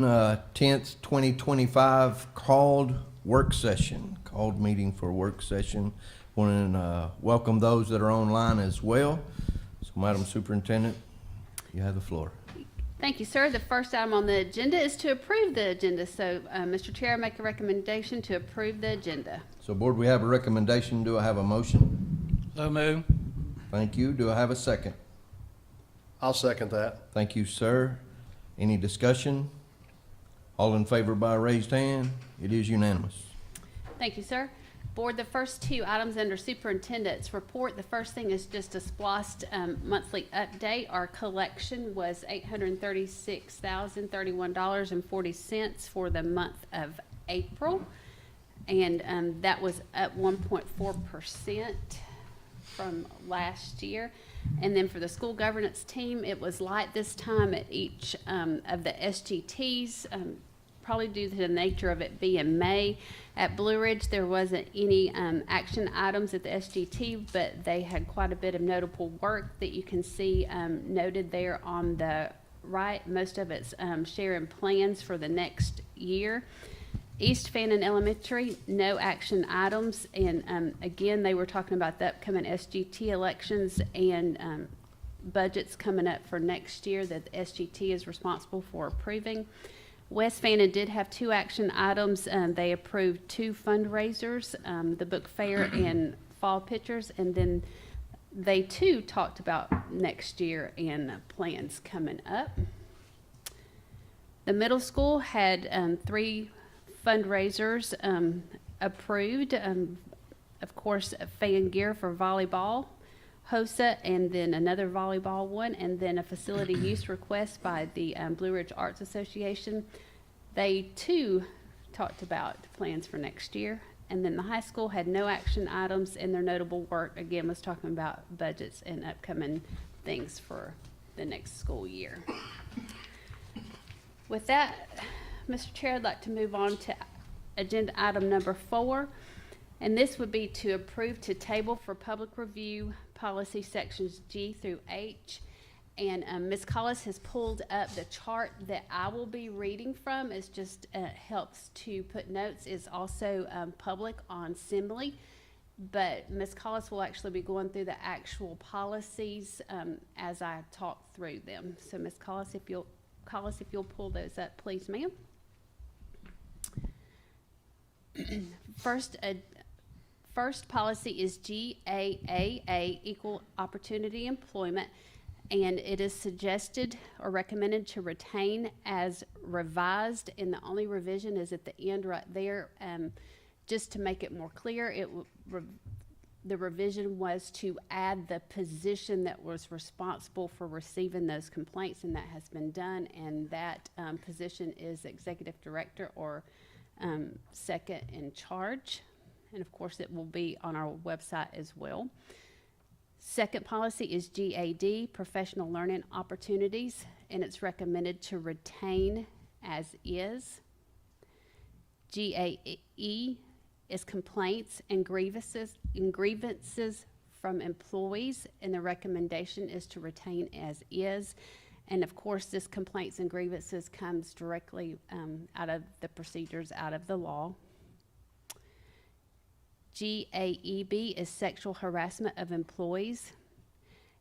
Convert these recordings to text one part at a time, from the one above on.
10th, 2025 called meeting for work session. Want to welcome those that are online as well. So, Madam Superintendent, you have the floor. Thank you, sir. The first item on the agenda is to approve the agenda. So, Mr. Chair, I make a recommendation to approve the agenda. So, Board, we have a recommendation. Do I have a motion? So move. Thank you. Do I have a second? I'll second that. Thank you, sir. Any discussion? All in favor by raised hand? It is unanimous. Thank you, sir. Board, the first two items under superintendent's report, the first thing is just a SPLOST monthly update. Our collection was $836,031.40 for the month of April, and that was up 1.4% from last year. And then for the school governance team, it was light this time at each of the SGTs, probably due to the nature of it being May. At Blue Ridge, there wasn't any action items at the SGT, but they had quite a bit of notable work that you can see noted there on the right. Most of it's sharing plans for the next year. East Fannin Elementary, no action items, and again, they were talking about the upcoming SGT elections and budgets coming up for next year that the SGT is responsible for approving. West Fannin did have two action items. They approved two fundraisers, the book fair and fall pictures, and then they too talked about next year and plans coming up. The middle school had three fundraisers approved. Of course, fan gear for volleyball, HOSA, and then another volleyball one, and then a facility use request by the Blue Ridge Arts Association. They too talked about plans for next year. And then the high school had no action items, and their notable work again was talking about budgets and upcoming things for the next school year. With that, Mr. Chair, I'd like to move on to agenda item number 4, and this would be to approve to table for public review policy sections G through H. And Ms. Collis has pulled up the chart that I will be reading from. It just helps to put notes. It's also public on Assembly, but Ms. Collis will actually be going through the actual policies as I talk through them. So Ms. Collis, if you'll pull those up, please, ma'am. First policy is GAAA, Equal Opportunity Employment, and it is suggested or recommended to retain as revised, and the only revision is at the end right there. Just to make it more clear, the revision was to add the position that was responsible for receiving those complaints, and that has been done, and that position is Executive Director or second in charge, and of course it will be on our website as well. Second policy is GAD, Professional Learning Opportunities, and it's recommended to retain as is. GAE is Complaints and Grievances from Employees, and the recommendation is to retain as is. And of course, this complaints and grievances comes directly out of the procedures, out of the law. GAEB is Sexual Harassment of Employees.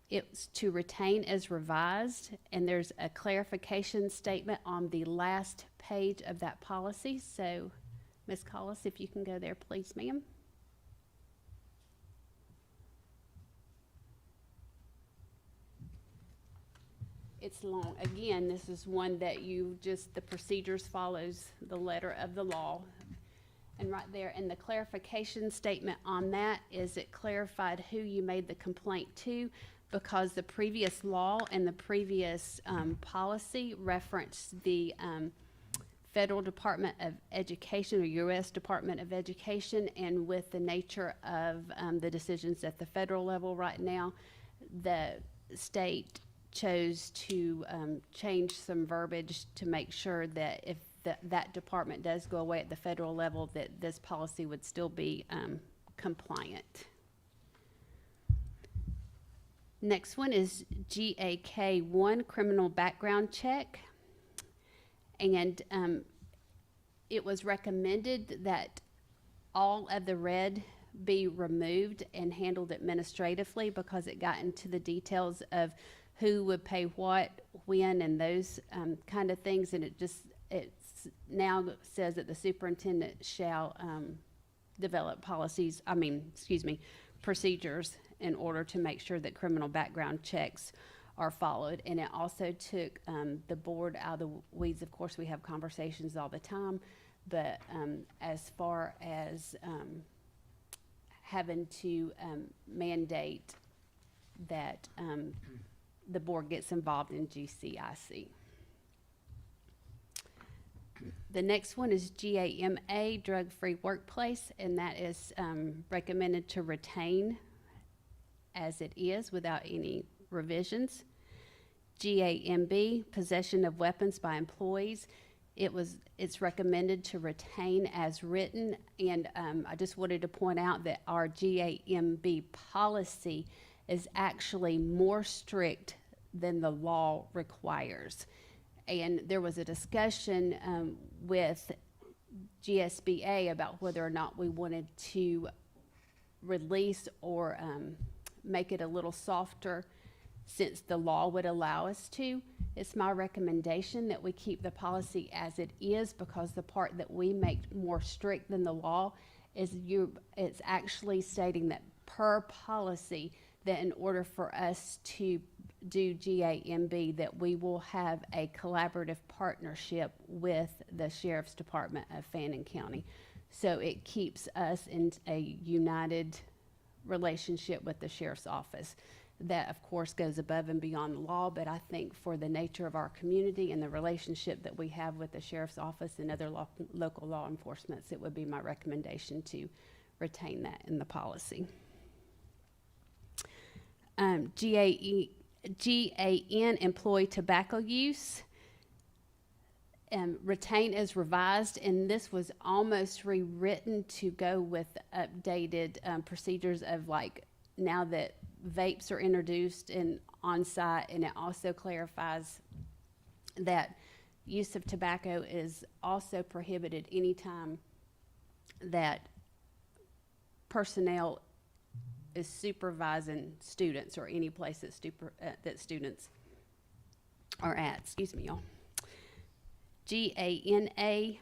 It's to retain as revised, and there's a clarification statement on the last page of that policy. So, Ms. Collis, if you can go there, please, ma'am. It's long. Again, this is one that the procedures follows the letter of the law. And right there, and the clarification statement on that is it clarified who you made the complaint to, because the previous law and the previous policy referenced the Federal Department of Education or U.S. Department of Education, and with the nature of the decisions at the federal level right now, the state chose to change some verbiage to make sure that if that department does go away at the federal level, that this policy would still be compliant. Next one is GAK1, Criminal Background Check. And it was recommended that all of the red be removed and handled administratively because it got into the details of who would pay what, when, and those kind of things. And it now says that the superintendent shall develop procedures in order to make sure that criminal background checks are followed. And it also took the board out of the weeds. Of course, we have conversations all the time, but as far as having to mandate that the board gets involved in GCIC. The next one is GAMA, Drug-Free Workplace, and that is recommended to retain as it is without any revisions. GAMB, Possession of Weapons by Employees. It's recommended to retain as written, and I just wanted to point out that our GAMB policy is actually more strict than the law requires. And there was a discussion with GSBA about whether or not we wanted to release or make it a little softer since the law would allow us to. It's my recommendation that we keep the policy as it is, because the part that we make more strict than the law is it's actually stating that per policy that in order for us to do GAMB that we will have a collaborative partnership with the Sheriff's Department of Fannin County. So it keeps us in a united relationship with the Sheriff's Office. That, of course, goes above and beyond the law, but I think for the nature of our community and the relationship that we have with the Sheriff's Office and other local law enforcements, it would be my recommendation to retain that in the policy. GAN, employee tobacco use. Retain as revised, and this was almost rewritten to go with updated procedures of, like, now that vapes are introduced and on-site, and it also clarifies that use of tobacco is also prohibited anytime that personnel is supervising students or any place that students are at. Excuse me, y'all. GANA,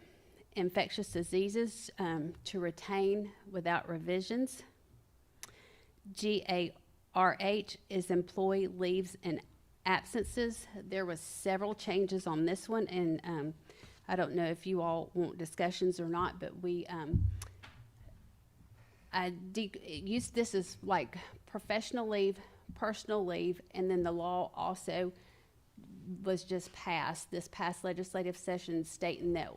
infectious diseases, to retain without revisions. GARH is employee leaves and absences. There was several changes on this one, and I don't know if you all want discussions or not, but I used this as like professional leave, personal leave, and then the law also was just passed, this past legislative session, stating that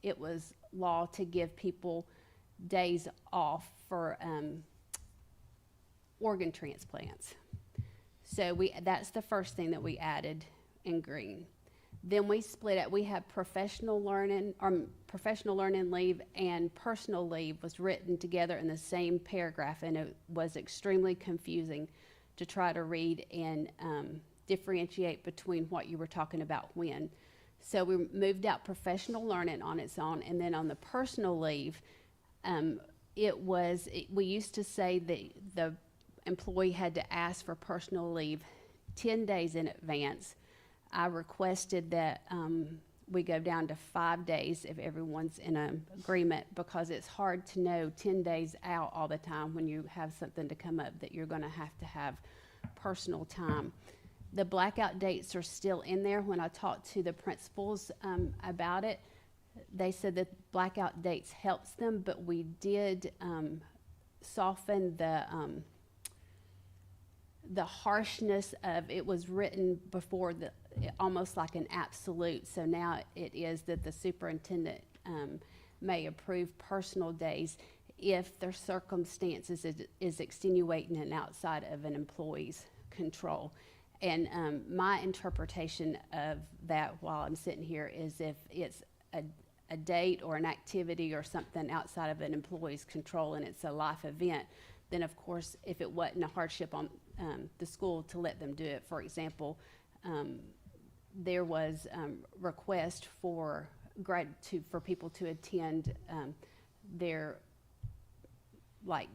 it was law to give people days off for organ transplants. So that's the first thing that we added in green. Then we split it. We have professional learning leave and personal leave was written together in the same paragraph, and it was extremely confusing to try to read and differentiate between what you were talking about when. So we moved out professional learning on its own, and then on the personal leave, we used to say that the employee had to ask for personal leave 10 days in advance. I requested that we go down to 5 days if everyone's in agreement, because it's hard to know 10 days out all the time when you have something to come up that you're going to have personal time. The blackout dates are still in there. When I talked to the principals about it, they said that blackout dates helps them, but we did soften the harshness of it. Was written before almost like an absolute. So now it is that the superintendent may approve personal days if their circumstances is extenuating and outside of an employee's control. And my interpretation of that while I'm sitting here is if it's a date or an activity or something outside of an employee's control and it's a life event, then of course if it wasn't a hardship on the school to let them do it. For example, there was request for for people to attend their like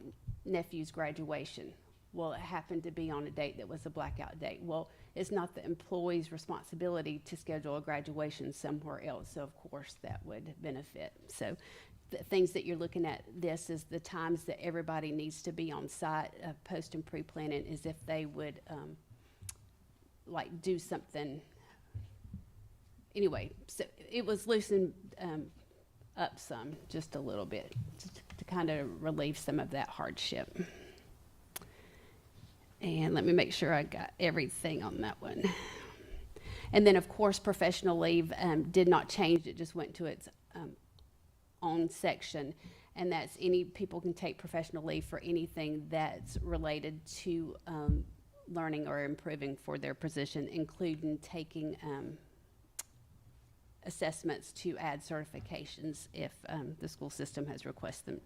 nephew's graduation. Well, it happened to be on a date that was a blackout date. Well, it's not the employee's responsibility to schedule a graduation somewhere else, so of course that would benefit. So the things that you're looking at, this is the times that everybody needs to be on site, post and pre-planning, is if they would like do something. Anyway, so it was loosened up some, just a little bit, to kind of relieve some of that hardship. And let me make sure I got everything on that one. And then, of course, professional leave did not change. It just went to its own section. And that's people can take professional leave for anything that's related to learning or improving for their position, including taking assessments to add certifications if the school system has requested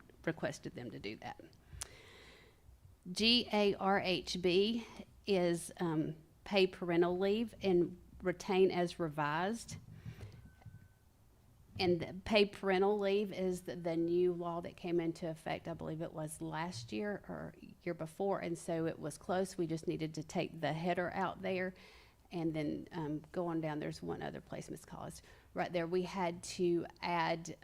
them to do that. GARHB is paid parental leave and retain as revised. And the paid parental leave is the new law that came into effect, I believe it was last year or year before, and so it was close. We just needed to take the header out there, and then go on down. There's one other place, Ms. Collins. Right there, we had to add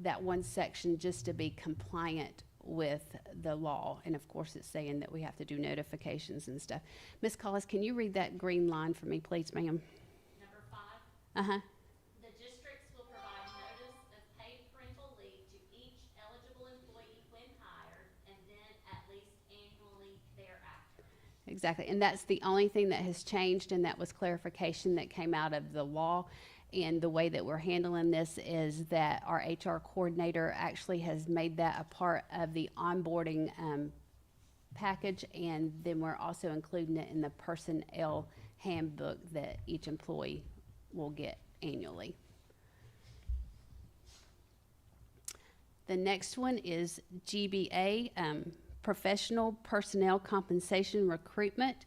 that one section just to be compliant with the law, and of course it's saying that we have to do notifications and stuff. Ms. Collis, can you read that green line for me, please, ma'am? Number 5. Uh-huh. The districts will provide notice of paid parental leave to each eligible employee when hired, and then at least annually thereafter. Exactly, and that's the only thing that has changed, and that was clarification that came out of the law. And the way that we're handling this is that our HR coordinator actually has made that a part of the onboarding package, and then we're also including it in the personnel handbook that each employee will get annually. The next one is GBA, Professional Personnel Compensation Recruitment.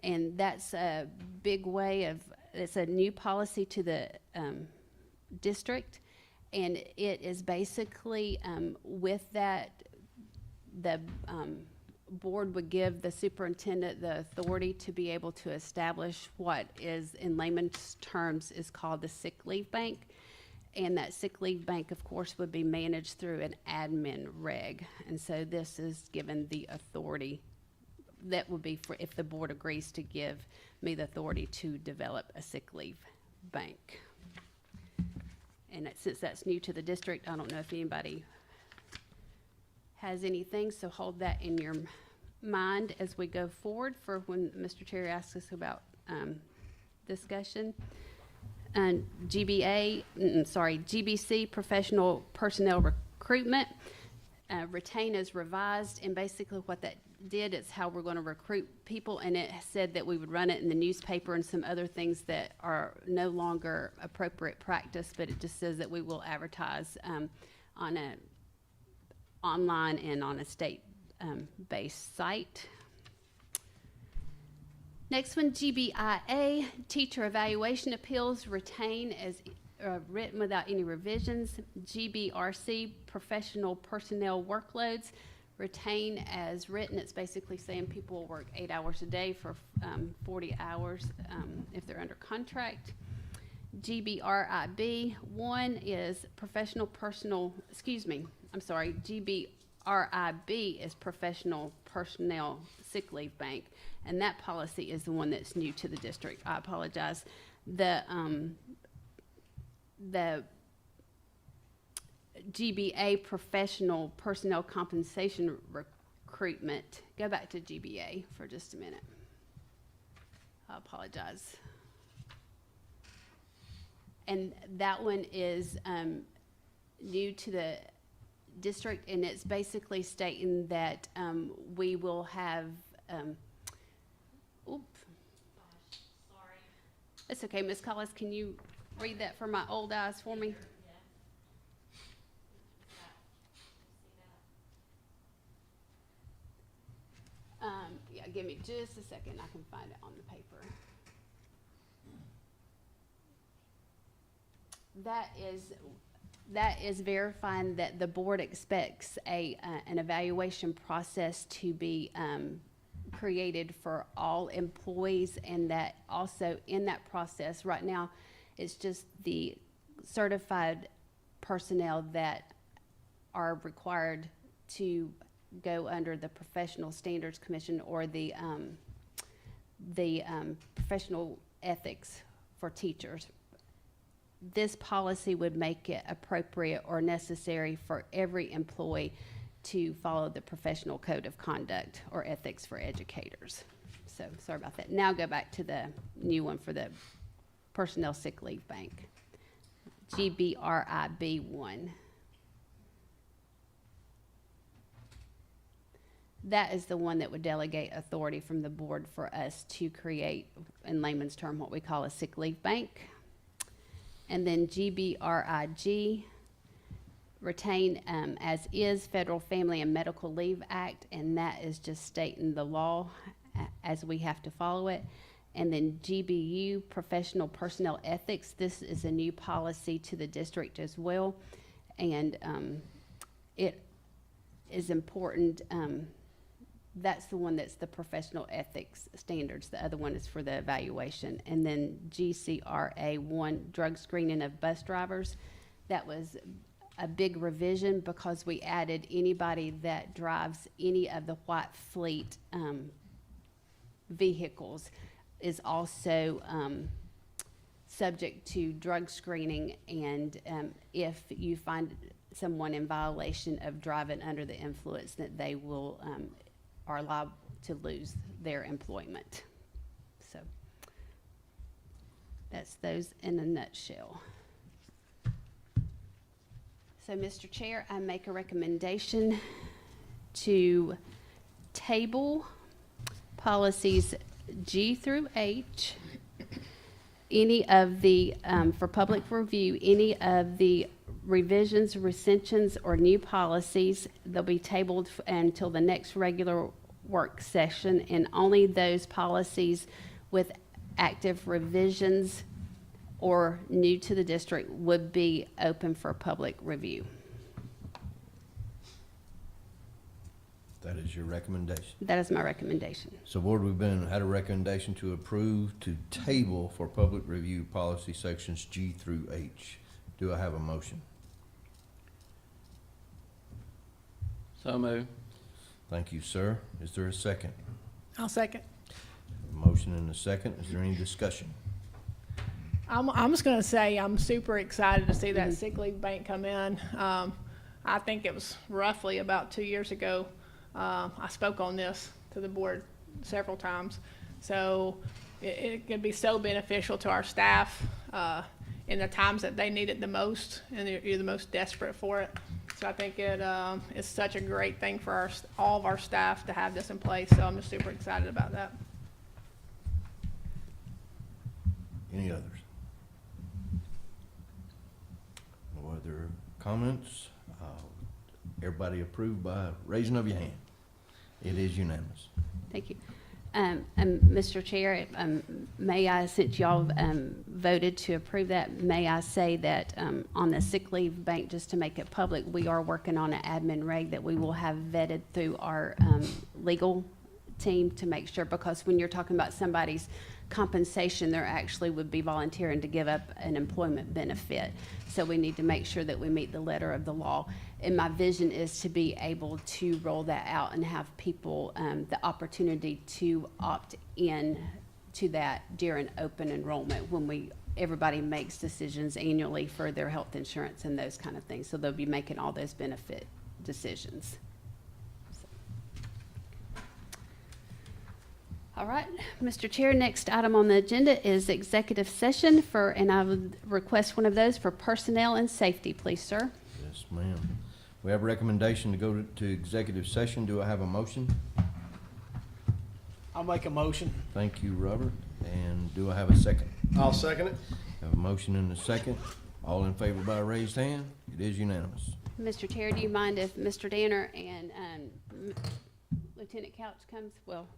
And that's a big way of, it's a new policy to the district. And it is basically with that, the board would give the superintendent the authority to be able to establish what is, in layman's terms, is called the sick leave bank. And that sick leave bank, of course, would be managed through an admin reg. And so this is given the authority. That would be for if the board agrees to give me the authority to develop a sick leave bank. And since that's new to the district, I don't know if anybody has anything, so hold that in your mind as we go forward for when Mr. Terry asks us about discussion. And GBC, Professional Personnel Recruitment, retain as revised, and basically what that did is how we're going to recruit people, and it said that we would run it in the newspaper and some other things that are no longer appropriate practice, but it just says that we will advertise on a online and on a state based site. Next one, GBIA, Teacher Evaluation Appeals, retain as written without any revisions. GBRC, Professional Personnel Workloads, retain as written. It's basically saying people will work 8 hours a day for 40 hours if they're under contract. GBRIB, one is GBRIB is Professional Personnel Sick Leave Bank, and that policy is the one that's new to the district. I apologize. The GBA, Professional Personnel Compensation Recruitment. Go back to GBA for just a minute. I apologize. And that one is new to the district, and it's basically stating that we will have, Gosh, sorry. It's okay, Ms. Collis, can you read that for my old eyes for me? Yeah. See that? Yeah, give me just a second. I can find it on the paper. That is verifying that the board expects an evaluation process to be created for all employees, and that also in that process, right now, it's just the certified personnel that are required to go under the Professional Standards Commission or the professional ethics for teachers. This policy would make it appropriate or necessary for every employee to follow the professional code of conduct or ethics for educators. So, sorry about that. Now go back to the new one for the personnel sick leave bank. GBRIB1. That is the one that would delegate authority from the board for us to create, in layman's term, what we call a sick leave bank. And then GBRIG, retain as is Federal Family and Medical Leave Act, and that is just stating the law as we have to follow it. And then GBU, Professional Personnel Ethics. This is a new policy to the district as well, and it is important. That's the one that's the professional ethics standards. The other one is for the evaluation. And then GCRA1, drug screening of bus drivers. That was a big revision because we added anybody that drives any of the white fleet vehicles is also subject to drug screening, and if you find someone in violation of driving under the influence, that they will are liable to lose their employment. So that's those in a nutshell. So, Mr. Chair, I make a recommendation to table policies G through H, any of the, for public review, any of the revisions, recensions, or new policies. They'll be tabled until the next regular work session, and only those policies with active revisions or new to the district would be open for public review. That is your recommendation. That is my recommendation. So board, we've had a recommendation to approve to table for public review policy sections G through H. Do I have a motion? So moved. Thank you, sir. Is there a second? I'll second. A motion and a second. Is there any discussion? I'm just gonna say I'm super excited to see that sick leave bank come in. I think it was roughly about 2 years ago. I spoke on this to the board several times. So it could be so beneficial to our staff in the times that they need it the most and you're the most desperate for it. So I think it is such a great thing for all of our staff to have this in place. So I'm just super excited about that. Any others? No other comments? Everybody approved by raising of your hand. It is unanimous. Thank you. Mr. Chair, may I, since y'all voted to approve that, may I say that on the sick leave bank, just to make it public, we are working on an admin reg that we will have vetted through our legal team to make sure, because when you're talking about somebody's compensation, there actually would be volunteering to give up an employment benefit. So we need to make sure that we meet the letter of the law. And my vision is to be able to roll that out and have people the opportunity to opt in to that during open enrollment when everybody makes decisions annually for their health insurance and those kind of things. So they'll be making all those benefit decisions. All right, Mr. Chair, next item on the agenda is executive session and I would request one of those for personnel and safety, please, sir. Yes, ma'am. We have a recommendation to go to executive session. Do I have a motion? I'll make a motion. Thank you, Robert. And do I have a second? I'll second it. Have a motion and a second. All in favor by raised hand? It is unanimous. Mr. Chair, do you mind if Mr. Danner and Lieutenant Couch comes? Well,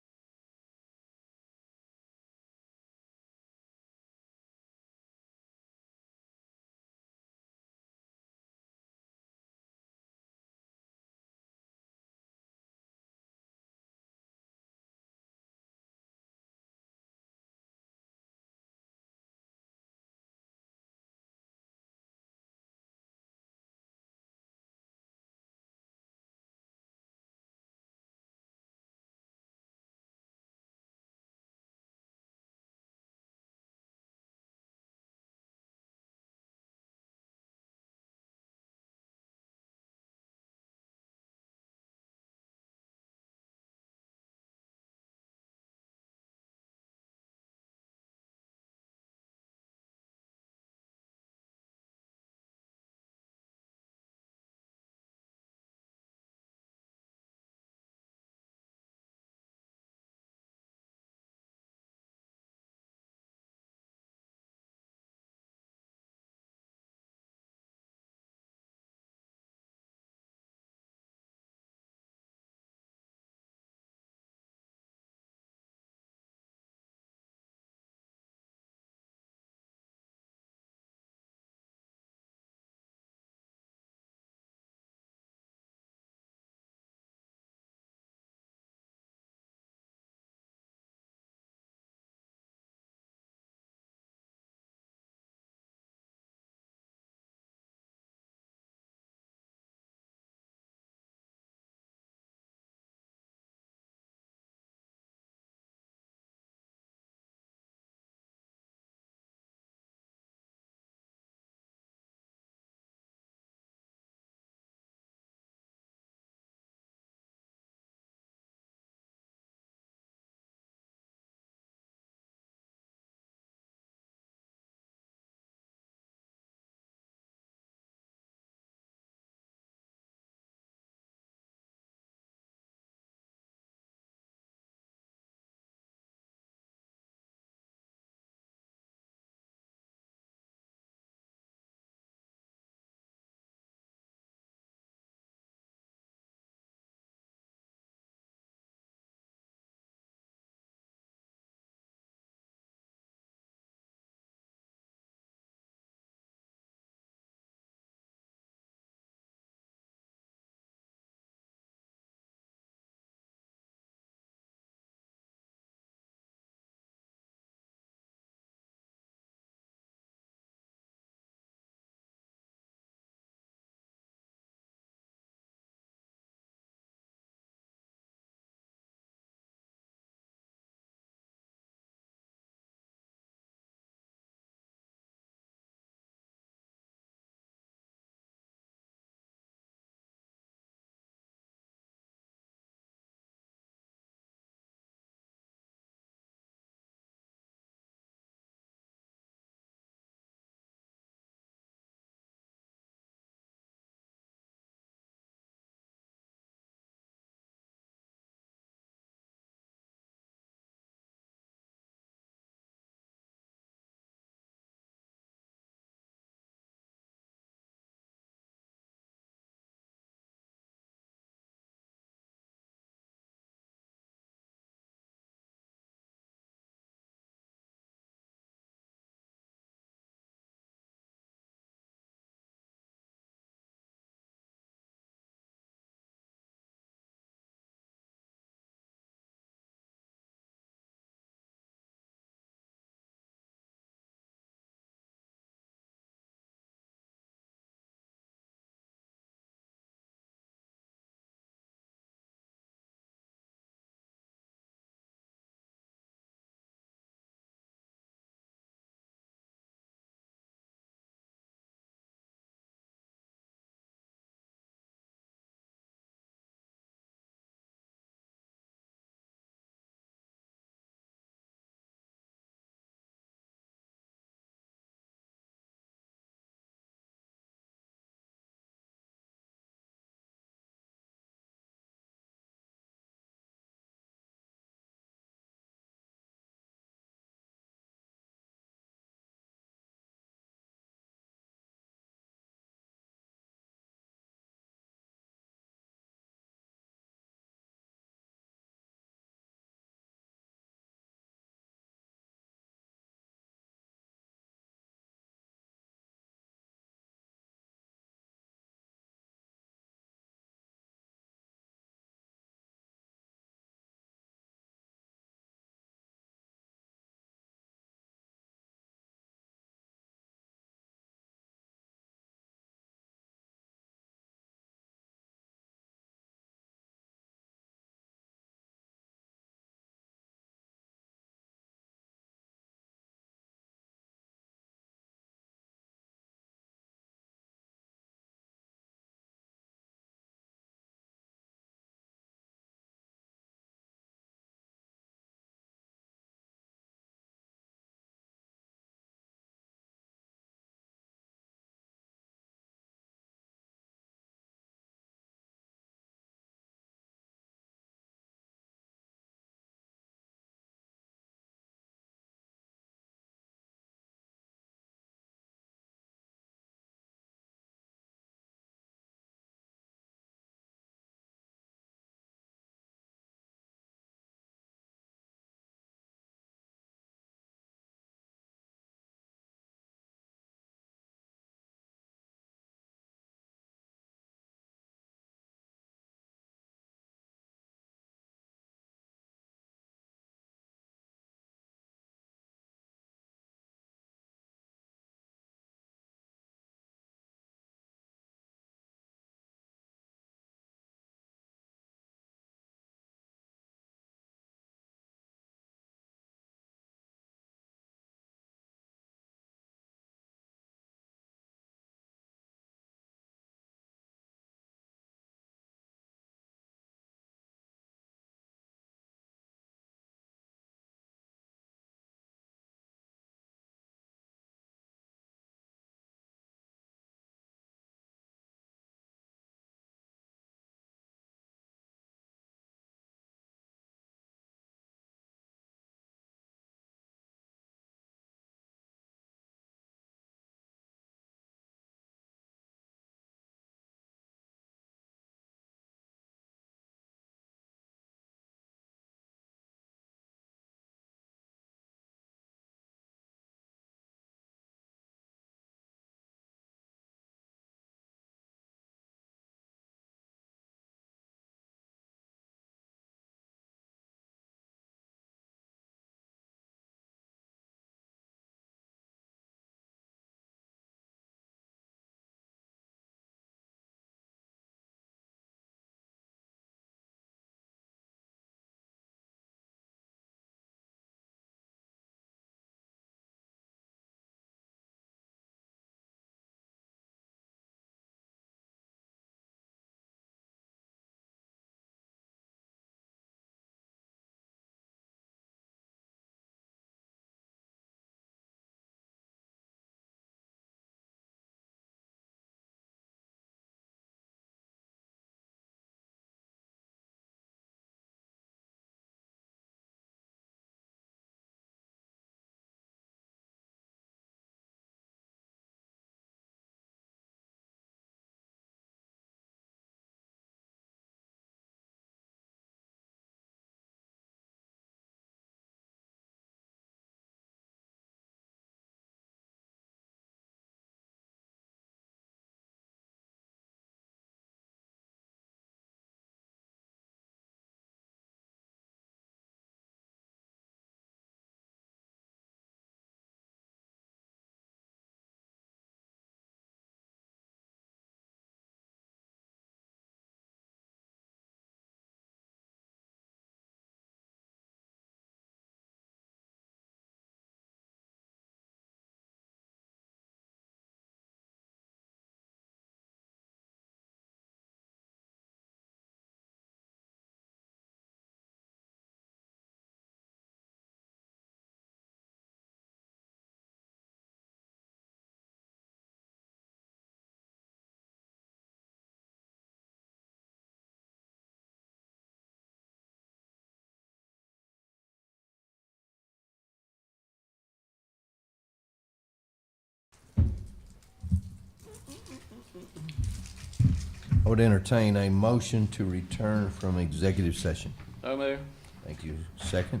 I would entertain a motion to return from executive session. So moved. Thank you. Second?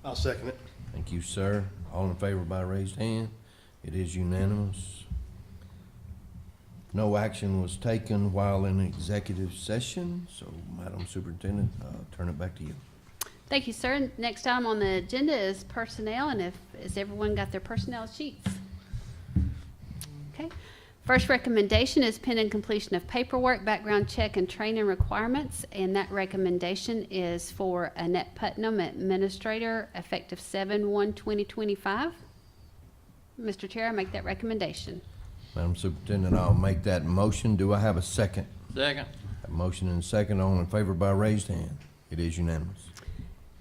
I'll second it. Thank you, sir. All in favor by raised hand? It is unanimous. No action was taken while in executive session, so Madam Superintendent, I'll turn it back to you. Thank you, sir. Next item on the agenda is personnel, and has everyone got their personnel sheets? Okay. First recommendation is pending completion of paperwork, background check, and training requirements, and that recommendation is for Annette Putnam, Administrator, effective 7/1/2025. Mr. Chair, I make that recommendation. Madam Superintendent, I'll make that motion. Do I have a second? Second. A motion and a second. All in favor by raised hand? It is unanimous.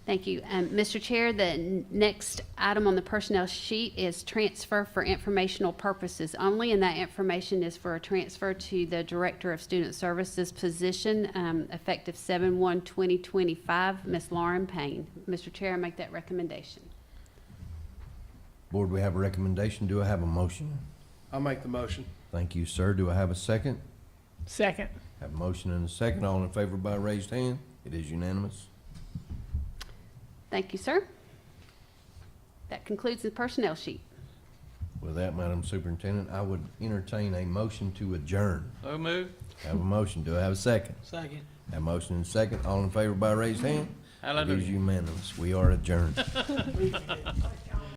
Thank you. Mr. Chair, the next item on the personnel sheet is transfer for informational purposes only, and that information is for a transfer to the Director of Student Services position, effective 7/1/2025, Ms. Lauren Payne. Mr. Chair, I make that recommendation. Board, we have a recommendation. Do I have a motion? I'll make the motion. Thank you, sir. Do I have a second? Second. Have a motion and a second. All in favor by raised hand? It is unanimous. Thank you, sir. That concludes the personnel sheet. With that, Madam Superintendent, I would entertain a motion to adjourn. So moved. Have a motion. Do I have a second? Second. Have a motion and a second. All in favor by raised hand? It is Hallelujah. unanimous. We are adjourned.